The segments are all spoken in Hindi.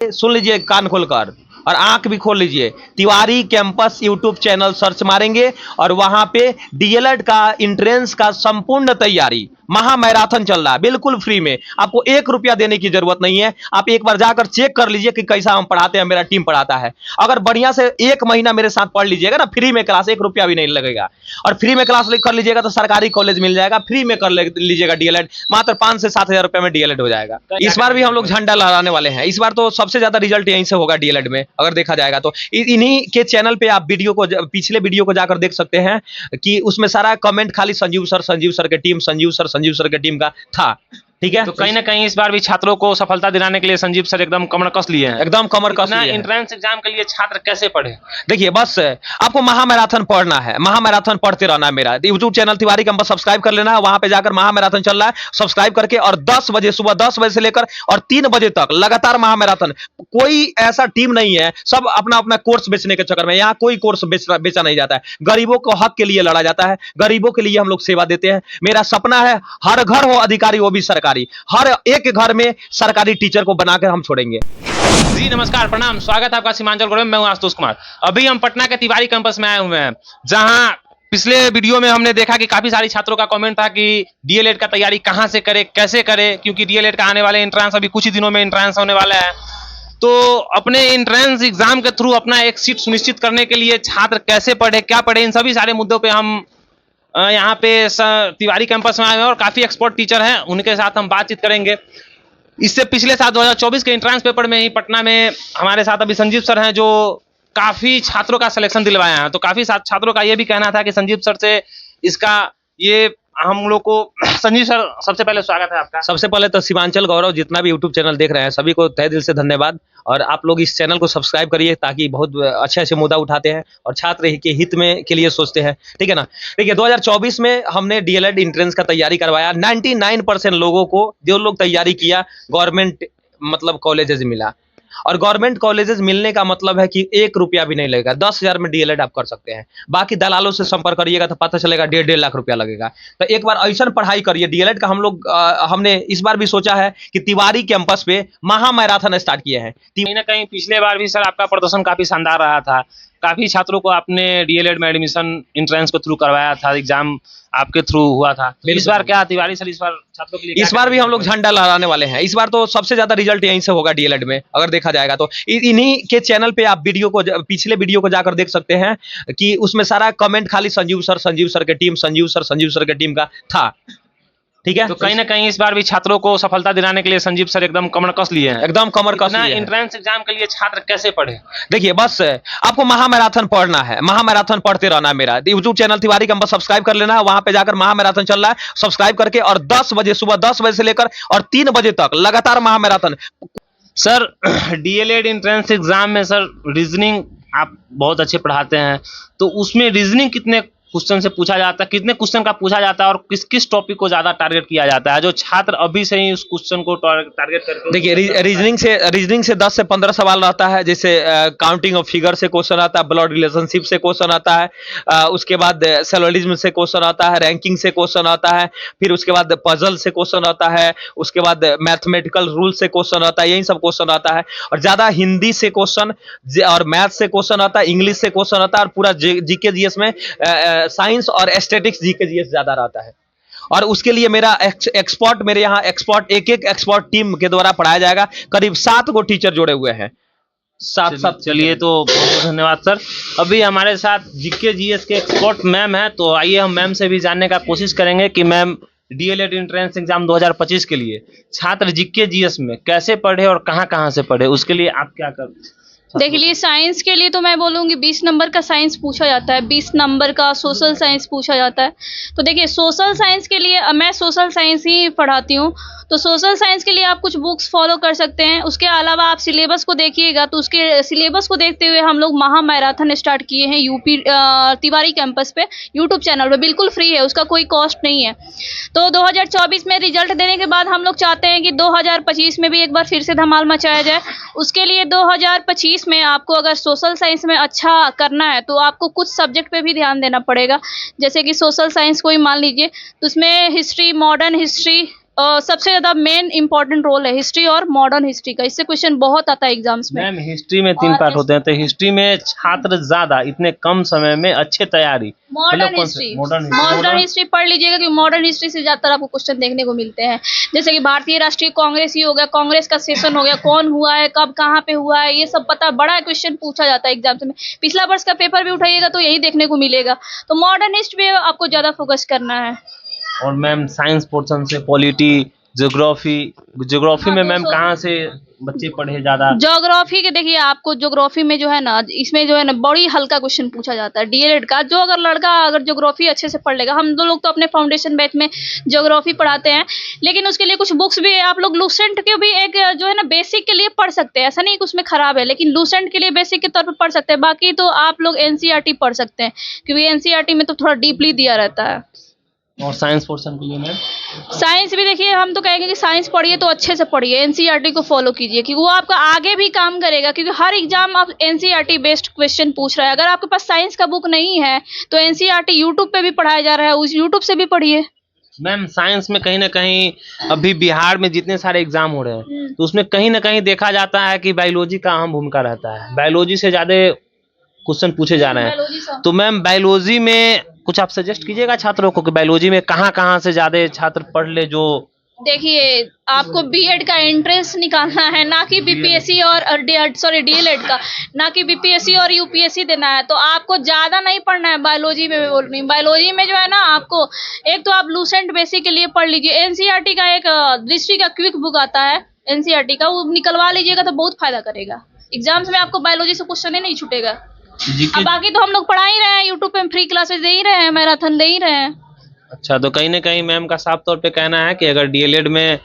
सुन लीजिए कान खोलकर और आंख भी खोल लीजिए। Tiwari campus YouTube channel search मारेंगे और वहां पे डीएलएड का एंट्रेंस का संपूर्ण तैयारी महा मैराथन चल रहा है, बिल्कुल फ्री में। आपको 1 रुपया देने की जरूरत नहीं है। आप एक बार जाकर चेक कर लीजिए कि कैसा हम पढ़ाते हैं, मेरा टीम पढ़ाता है। अगर बढ़िया से 1 महीना मेरे साथ पढ़ लीजिएगा ना, फ्री में क्लास, 1 रुपया भी नहीं लगेगा। और फ्री में क्लास कर लीजिएगा तो सरकारी कॉलेज मिल जाएगा, फ्री में कर लीजिएगा डीएलएड, मात्र 5 से 7 हजार रुपए में डीएलएड हो जाएगा। इस बार भी हम लोग झंडा लहराने वाले हैं। इस बार तो सबसे ज्यादा रिजल्ट यहीं से होगा डीएलएड में, अगर देखा जाएगा तो। इन्हीं के चैनल पे आप पिछले वीडियो को जाकर देख सकते हैं कि उसमें सारा कमेंट खाली संजीव सर के टीम, संजीव सर के टीम का था। ठीक है, तो कहीं ना कहीं इस बार भी छात्रों को सफलता दिलाने के लिए संजीव सर एकदम कमर कस लिए हैं। एकदम कमर कस लिए हैं। एंट्रेंस एग्जाम के लिए छात्र कैसे पढ़े? देखिए, बस आपको महामैराथन पढ़ना है, महामैराथन पढ़ते रहना है। मेरा YouTube channel Tiwari campus subscribe कर लेना है, वहां पे जाकर महामैराथन चल रहा है, सब्सक्राइब करके, और 10 बजे सुबह 10 बजे से लेकर और 3 बजे तक लगातार महामैराथन। कोई ऐसा टीम नहीं है, सब अपना अपना कोर्स बेचने के चक्कर में। यहाँ कोई कोर्स बेचा नहीं जाता है, गरीबों को हक के लिए लड़ा जाता है, गरीबों के लिए हम लोग सेवा देते हैं। मेरा सपना है हर घर हो अधिकारी, वो भी सरकारी, हर एक घर में सरकारी टीचर को बनाकर हम छोड़ेंगे। जी नमस्कार, प्रणाम, स्वागत है आपका सीमांचल गौरव में। मैं हूं आशुतोष कुमार। अभी हम पटना के तिवारी कैंपस में आए हुए हैं, जहां पिछले वीडियो में हमने देखा कि काफी सारी छात्रों का कमेंट था कि डीएलएड का तैयारी कहां से करे, कैसे करे, क्योंकि डीएलएड का आने वाले एंट्रेंस अभी कुछ ही दिनों में एंट्रेंस होने वाला है। तो अपने एंट्रेंस एग्जाम के थ्रू अपना एक सीट सुनिश्चित करने के लिए छात्र कैसे पढ़े, क्या पढ़े, इन सभी सारे मुद्दों पे हम यहाँ पे तिवारी कैंपस में आए हैं और काफी एक्सपर्ट टीचर हैं, उनके साथ हम बातचीत करेंगे। इससे पिछले साल 2024 के एंट्रेंस पेपर में ही पटना में हमारे साथ अभी संजीव सर हैं, जो काफी छात्रों का सिलेक्शन दिलवाए हैं। तो काफी छात्रों का ये भी कहना था कि संजीव सर से इसका ये हम लोग को। संजीव सर, सबसे पहले स्वागत है आपका। सबसे पहले तो सीमांचल गौरव जितना भी यूट्यूब चैनल देख रहे हैं सभी को तहे दिल से धन्यवाद। और आप लोग इस चैनल को सब्सक्राइब करिए, ताकि बहुत अच्छे अच्छे मुद्दा उठाते हैं और छात्र के हित में के लिए सोचते हैं। ठीक है ना। देखिए, 2024 में हमने डीएलएड एंट्रेंस का तैयारी करवाया। 99% लोगों को, जो लोग तैयारी किया, गवर्नमेंट मतलब कॉलेजेस मिला। और गवर्नमेंट कॉलेजेस मिलने का मतलब है कि 1 रुपया भी नहीं लगेगा। 10,000 में डीएलएड आप कर सकते हैं। बाकी दलालों से संपर्क करिएगा तो पता चलेगा 1.5 लाख रुपया लगेगा। तो एक बार ऐसा पढ़ाई करिए। डीएलएड का हमने इस बार भी सोचा है कि तिवारी कैंपस पे महा मैराथन स्टार्ट किए हैं। कहीं ना कहीं पिछले बार भी सर आपका प्रदर्शन काफी शानदार रहा था, काफी छात्रों को आपने डीएलएड में एडमिशन एंट्रेंस के थ्रू करवाया था, एग्जाम आपके थ्रू हुआ था। इस बार क्या तिवारी सर इस बार छात्रों के लिए, इस बार भी हम लोग झंडा लहराने वाले हैं। इस बार तो सबसे ज्यादा रिजल्ट यहीं से होगा डीएलएड में, अगर देखा जाएगा तो। इन्हीं के चैनल पे आप पिछले वीडियो को जाकर देख सकते हैं कि उसमें सारा कमेंट खाली संजीव सर के टीम, संजीव सर के टीम का था। ठीक है, तो कहीं ना कहीं इस बार भी छात्रों को सफलता दिलाने के लिए संजीव सर एकदम कमर कस लिए हैं। एकदम कमर कस लिए हैं। एंट्रेंस एग्जाम के लिए छात्र कैसे पढ़े? देखिए, बस आपको महामैराथन पढ़ना है, महामैराथन पढ़ते रहना है। मेरा YouTube channel Tiwari campus subscribe कर लेना है, वहां पे जाकर महामैराथन चल रहा है, सब्सक्राइब करके, और 10 बजे सुबह 10 बजे से लेकर और 3 बजे तक लगातार महामैराथन। सर डीएलएड एंट्रेंस एग्जाम में सर रीजनिंग आप बहुत अच्छे पढ़ाते हैं, तो उसमें रीजनिंग कितने क्वेश्चन से पूछा जाता है, कितने क्वेश्चन का पूछा जाता है, और किस किस टॉपिक को ज्यादा टारगेट किया जाता है, जो छात्र अभी से ही उस क्वेश्चन को टारगेट करके? देखिए, रीजनिंग से 10 से 15 सवाल रहता है। जैसे काउंटिंग ऑफ फिगर से क्वेश्चन आता है, ब्लड रिलेशनशिप से क्वेश्चन आता है, उसके बाद सेलोलिज्म से क्वेश्चन आता है, रैंकिंग से क्वेश्चन आता है, फिर उसके बाद पजल से क्वेश्चन आता है, उसके बाद मैथमेटिकल रूल से क्वेश्चन आता है, यही सब क्वेश्चन आता है। और ज्यादा हिंदी से क्वेश्चन और मैथ से क्वेश्चन आता है, इंग्लिश से क्वेश्चन आता है, और पूरा जीके जीएस में साइंस और स्टैटिक्स जीके जीएस ज्यादा रहता है। और उसके लिए मेरा मेरे यहाँ एक्सपर्ट, एक एक्सपर्ट टीम के द्वारा पढ़ाया जाएगा। करीब 7 गो टीचर जुड़े हुए हैं। चलिए, तो बहुत धन्यवाद सर। अभी हमारे साथ जीके जीएस के एक्सपर्ट मैम है, तो आइए हम मैम से भी जानने का कोशिश करेंगे कि मैम डीएलएड एंट्रेंस एग्जाम 2025 के लिए छात्र जीके जीएस में कैसे पढ़े और कहां से पढ़े, उसके लिए आप क्या कर? देखिए, साइंस के लिए तो मैं बोलूँगी 20 नंबर का साइंस पूछा जाता है, 20 नंबर का सोशल साइंस पूछा जाता है। तो देखिए, सोशल साइंस के लिए मैं सोशल साइंस ही पढ़ाती हूँ, तो सोशल साइंस के लिए आप कुछ बुक्स फॉलो कर सकते हैं। उसके अलावा आप सिलेबस को देखिएगा, तो उसके सिलेबस को देखते हुए हम लोग महा मैराथन स्टार्ट किए हैं यूपी तिवारी कैंपस पे, यूट्यूब चैनल पे, बिल्कुल फ्री है, उसका कोई कॉस्ट नहीं है। तो 2024 में रिजल्ट देने के बाद हम लोग चाहते हैं कि 2025 में भी एक बार फिर से धमाल मचाया जाए। उसके लिए 2025 में आपको अगर सोशल साइंस में अच्छा करना है तो आपको कुछ सब्जेक्ट पे भी ध्यान देना पड़ेगा। जैसे कि सोशल साइंस को ही मान लीजिए, तो उसमें हिस्ट्री, मॉडर्न हिस्ट्री सबसे ज्यादा मेन इंपॉर्टेंट रोल है हिस्ट्री और मॉडर्न हिस्ट्री का। इससे क्वेश्चन बहुत आता है एग्जाम्स में। मैम हिस्ट्री में 3 पार्ट होते हैं, तो हिस्ट्री में छात्र ज्यादा इतने कम समय में अच्छे तैयारी मॉडर्न हिस्ट्री पढ़ लीजिएगा, क्योंकि मॉडर्न हिस्ट्री से ज्यादातर आपको क्वेश्चन देखने को मिलते हैं। जैसे कि भारतीय राष्ट्रीय कांग्रेस ही हो गया, कांग्रेस का सेशन हो गया, कौन हुआ है, कब कहाँ पे हुआ है, ये सब पता, बड़ा क्वेश्चन पूछा जाता है एग्जाम में। पिछला वर्ष का पेपर भी उठाइएगा तो यही देखने को मिलेगा। तो मॉडर्न हिस्ट्री पे आपको ज्यादा फोकस करना है। और मैम साइंस पोर्शन से पॉलिटी, ज्योग्राफी में मैम कहाँ से बच्चे पढ़े ज्यादा? ज्योग्राफी के देखिए, आपको ज्योग्राफी में जो है ना, इसमें जो है ना बड़ी हल्का क्वेश्चन पूछा जाता है डीएलएड का। जो अगर लड़का अगर ज्योग्राफी अच्छे से पढ़ लेगा, हम दो लोग तो अपने फाउंडेशन बैच में ज्योग्राफी पढ़ाते हैं, लेकिन उसके लिए कुछ बुक्स भी है। आप लोग लूसेंट के भी एक जो है ना बेसिक के लिए पढ़ सकते हैं, ऐसा नहीं कि उसमें खराब है, लेकिन लूसेंट के लिए बेसिक के तौर पर पढ़ सकते हैं। बाकी तो आप लोग एनसीईआरटी पढ़ सकते हैं, क्योंकि एनसीईआरटी में तो थोड़ा डीपली दिया रहता है। और साइंस पोर्शन के लिए मैम? साइंस भी देखिए, हम तो कहेंगे कि साइंस पढ़िए तो अच्छे से पढ़िए, एनसीईआरटी को फॉलो कीजिए, क्योंकि वो आपका आगे भी काम करेगा। क्योंकि हर एग्जाम आप एनसीईआरटी बेस्ड क्वेश्चन पूछ रहा है। अगर आपके पास साइंस का बुक नहीं है तो एनसीईआरटी यूट्यूब पे भी पढ़ाया जा रहा है, उस यूट्यूब से भी पढ़िए। मैम साइंस में कहीं ना कहीं अभी बिहार में जितने सारे एग्जाम हो रहे हैं, तो उसमें कहीं ना कहीं देखा जाता है कि बायोलॉजी का अहम भूमिका रहता है, बायोलॉजी से ज्यादा क्वेश्चन पूछे जा रहे हैं। तो मैम बायोलॉजी में कुछ आप सजेस्ट कीजिएगा छात्रों को कि बायोलॉजी में कहाँ से ज्यादा छात्र पढ़ ले? जो देखिए, आपको बीएड का एंट्रेंस निकालना है, ना कि बीपीएससी और डीएलएड का, ना कि बीपीएससी और यूपीएससी देना है। तो आपको ज्यादा नहीं पढ़ना है बायोलॉजी में। मैं बोल रही हूँ बायोलॉजी में जो है ना, आपको एक तो आप लूसेंट बेसिक के लिए पढ़ लीजिए। एनसीईआरटी का एक दृष्टि का क्विक बुक आता है एनसीईआरटी का, वो निकलवा लीजिएगा तो बहुत फायदा करेगा। एग्जाम्स में आपको बायोलॉजी से क्वेश्चन ही नहीं छूटेगा। अब बाकी तो हम लोग पढ़ा ही रहे हैं, यूट्यूब पे फ्री क्लासेस दे ही रहे हैं, मैराथन दे ही रहे हैं। अच्छा, तो कहीं ना कहीं मैम का साफ तौर पे कहना है कि अगर डीएलएड में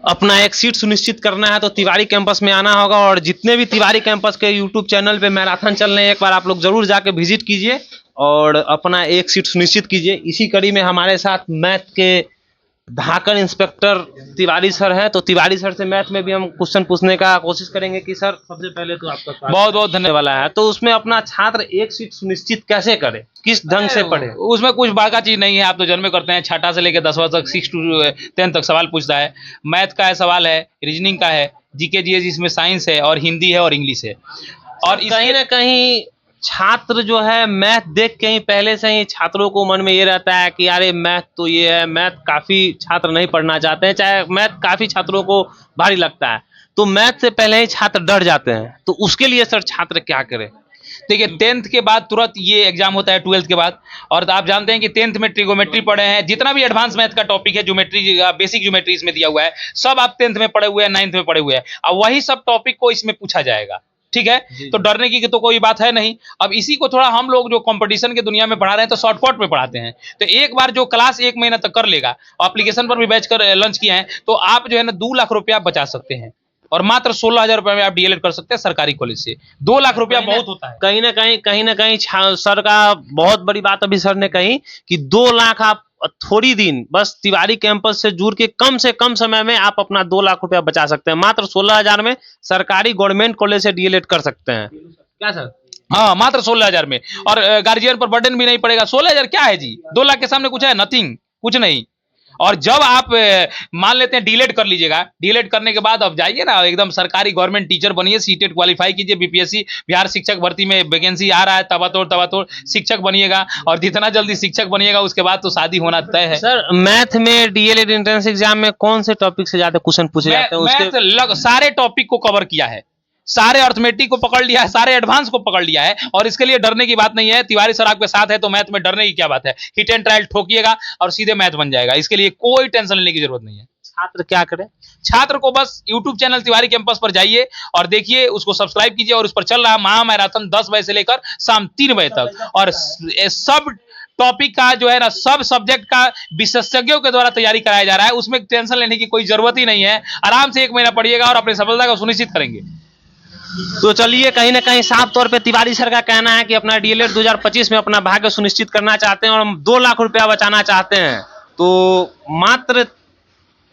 अपना एक सीट सुनिश्चित करना है तो तिवारी कैंपस में आना होगा। और जितने भी तिवारी कैंपस के यूट्यूब चैनल पे मैराथन चल रहे हैं, एक बार आप लोग जरूर जाके विजिट कीजिए और अपना एक सीट सुनिश्चित कीजिए। इसी कड़ी में हमारे साथ मैथ के धाकड़ इंस्पेक्टर तिवारी सर है, तो तिवारी सर से मैथ में भी हम क्वेश्चन पूछने का कोशिश करेंगे कि सर सबसे पहले तो आपका बहुत बहुत धन्यवाद वाला है, तो उसमें अपना छात्र एक सीट सुनिश्चित कैसे करे, किस ढंग से पढ़े? उसमें कुछ बड़का चीज नहीं है, आप तो जन्म करते हैं, छठा से लेकर 10वां तक 6 to 10 तक सवाल पूछता है। मैथ का है, सवाल है, रीजनिंग का है, जीके जीएस, इसमें साइंस है और हिंदी है और इंग्लिश है। और कहीं ना कहीं छात्र जो है मैथ देख के ही पहले से ही छात्रों को मन में ये रहता है कि यार मैथ तो ये है, मैथ काफी छात्र नहीं पढ़ना चाहते हैं, चाहे मैथ काफी छात्रों को भारी लगता है, तो मैथ से पहले ही छात्र डर जाते हैं। तो उसके लिए सर छात्र क्या करे? देखिए, 10th के बाद तुरंत ये एग्जाम होता है 12th के बाद। और आप जानते हैं कि 10th में ट्रिगोमेट्री पढ़े हैं, जितना भी एडवांस मैथ का टॉपिक है, ज्योमेट्री, बेसिक ज्योमेट्री इसमें दिया हुआ है, सब आप 10th में पढ़े हुए हैं, 9th में पढ़े हुए हैं। अब वही सब टॉपिक को इसमें पूछा जाएगा, ठीक है? तो डरने की तो कोई बात है नहीं। अब इसी को थोड़ा हम लोग जो कंपटीशन के दुनिया में पढ़ा रहे हैं तो शॉर्टकट में पढ़ाते हैं। तो एक बार जो क्लास 1 महीना तक कर लेगा, एप्लीकेशन पर भी बैच कर लॉन्च किया है, तो आप जो है ना 2 लाख रुपया बचा सकते हैं और मात्र 16,000 रुपये में आप डीएलएड कर सकते हैं सरकारी कॉलेज से। 2 लाख रुपया बहुत होता है। कहीं ना कहीं सर का बहुत बड़ी बात अभी सर ने कही कि 2 लाख आप थोड़ी दिन बस तिवारी कैंपस से जुड़ के कम से कम समय में आप अपना 2 लाख रुपया बचा सकते हैं। मात्र 16,000 में सरकारी गवर्नमेंट कॉलेज से डीएलएड कर सकते हैं। क्या सर? हाँ, मात्र 16,000 में। और गार्जियन पर बर्डन भी नहीं पड़ेगा। 16,000 क्या है जी? 2 लाख के सामने कुछ है? नथिंग, कुछ नहीं। और जब आप मान लेते हैं डीएलएड कर लीजिएगा, डीएलएड करने के बाद अब जाइए ना एकदम सरकारी गवर्नमेंट टीचर बनिए, सीटेट क्वालिफाई कीजिए, बीपीएससी बिहार शिक्षक भर्ती में वैकेंसी आ रहा है, तबातोड़ शिक्षक बनिएगा। और जितना जल्दी शिक्षक बनिएगा उसके बाद तो शादी होना तय है। सर मैथ में डीएलएड एंट्रेंस एग्जाम में कौन से टॉपिक से ज्यादा क्वेश्चन पूछे जाते हैं? मैथ सारे टॉपिक को कवर किया है, सारे अर्थमेटिक को पकड़ लिया है, सारे एडवांस को पकड़ लिया है। और इसके लिए डरने की बात नहीं है। तिवारी सर आपके साथ है तो मैथ में डरने की क्या बात है? हिट एंड ट्रायल ठोकिएगा और सीधे मैथ बन जाएगा। इसके लिए कोई टेंशन लेने की जरूरत नहीं है। छात्र क्या करे? छात्र को बस यूट्यूब चैनल तिवारी कैंपस पर जाइए और देखिए, उसको सब्सक्राइब कीजिए और उस पर चल रहा महा मैराथन 10 बजे से लेकर शाम 3 बजे तक। और सब टॉपिक का जो है ना, सब सब्जेक्ट का विशेषज्ञों के द्वारा तैयारी कराया जा रहा है। उसमें टेंशन लेने की कोई जरूरत ही नहीं है। आराम से 1 महीना पढ़िएगा और अपनी सफलता को सुनिश्चित करेंगे। तो चलिए, कहीं ना कहीं साफ तौर पे तिवारी सर का कहना है कि अपना डीएलएड 2025 में अपना भाग्य सुनिश्चित करना चाहते हैं और हम 2 लाख रुपया बचाना चाहते हैं। तो मात्र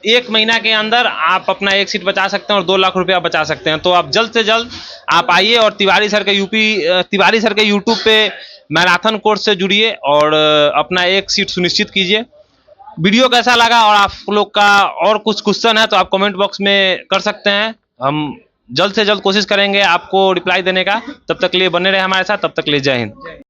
1 महीना के अंदर आप अपना एक सीट बचा सकते हैं और 2 लाख रुपया बचा सकते हैं। तो आप जल्द से जल्द आप आइए और तिवारी सर के यूट्यूब पे मैराथन कोर्स से जुड़िए और अपना एक सीट सुनिश्चित कीजिए। वीडियो कैसा लगा और आप लोग का और कुछ क्वेश्चन है तो आप कमेंट बॉक्स में कर सकते हैं। हम जल्द से जल्द कोशिश करेंगे आपको रिप्लाई देने का। तब तक के लिए बने रहे हमारे साथ, तब तक के लिए जय हिंद।